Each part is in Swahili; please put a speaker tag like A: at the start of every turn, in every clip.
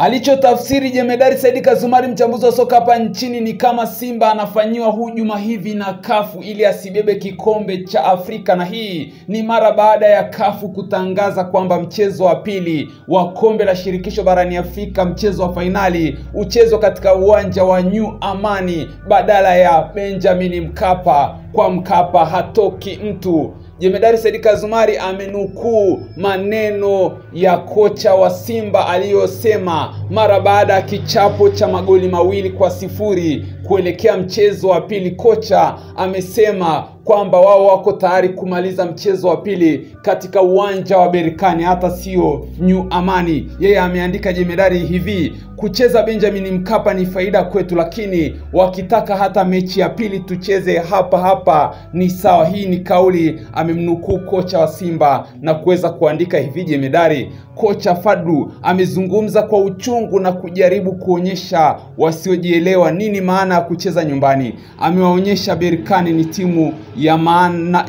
A: Alichotafsiri Jemedari Said Kazumari, mchambuzi wa soka hapa nchini, ni kama Simba anafanyiwa hujuma hivi na kafu ili asibebe kikombe cha Afrika, na hii ni mara baada ya kafu kutangaza kwamba mchezo wa pili wa kombe la shirikisho barani Afrika, mchezo wa fainali, uchezwa katika uwanja wa New Amani badala ya Benjamin Mkapa. Kwa Mkapa hatoki mtu. Jemedari Said Kazumari amenukuu maneno ya kocha wa Simba aliyosema mara baada ya kichapo cha magoli 2-0 kuelekea mchezo wa pili. Kocha amesema kwamba wao wako tayari kumaliza mchezo wa pili katika uwanja wa Berkane, hata sio New Amani. Yeye ameandika Jemedari hivi: kucheza Benjamin Mkapa ni faida kwetu, lakini wakitaka hata mechi ya pili tucheze hapa ni sawa. Hii ni kauli amemnukuu kocha wa Simba na kuweza kuandika hivi Jemedari. Kocha Fadlu amezungumza kwa uchungu na kujaribu kuonyesha wasiojielewa nini maana ya kucheza nyumbani. Amewaonyesha Berkane ni timu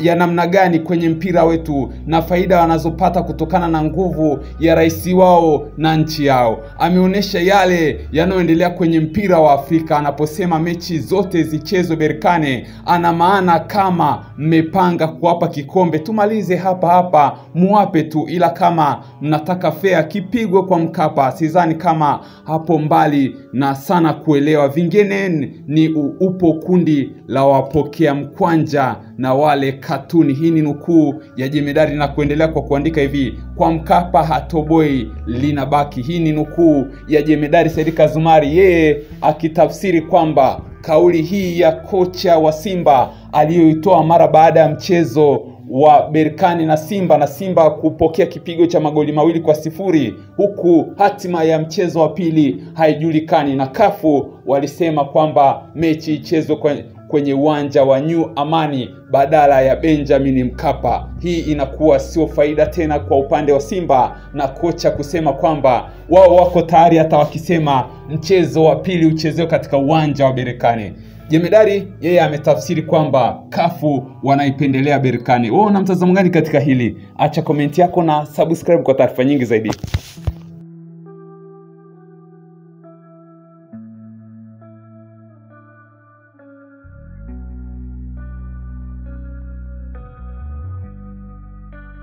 A: ya namna gani kwenye mpira wetu na faida wanazopata kutokana na nguvu ya rais wao na nchi yao. Ameonyesha yale yanayoendelea kwenye mpira wa Afrika. Anaposema mechi zote zichezwe Berkane, ana maana kama mmepanga kuwapa kikombe, tumalize hapa muwape tu, ila kama mnataka fair kipigwe kwa Mkapa. Sidhani kama hapo mbali na sana kuelewa, vingine ni upo kundi la wapokea mkwanja na wale katuni. Hii ni nukuu ya Jemedari na kuendelea kwa kuandika hivi: kwa Mkapa hatoboi linabaki. Hii ni nukuu ya Jemedari Said Kazumari, yeye akitafsiri kwamba kauli hii ya kocha wa Simba aliyoitoa mara baada ya mchezo wa Berkane na Simba kupokea kipigo cha magoli 2-0, huku hatima ya mchezo wa pili haijulikani, na kafu walisema kwamba mechi ichezwe kwenye uwanja wa New Amani badala ya Benjamin Mkapa. Hii inakuwa sio faida tena kwa upande wa Simba, na kocha kusema kwamba wao wako tayari hata wakisema mchezo wa pili uchezewe katika uwanja wa Berkane. Jemedari yeye ametafsiri kwamba kafu wanaipendelea Berkane. Wewe una mtazamo gani katika hili? Acha komenti yako na subscribe kwa taarifa nyingi zaidi.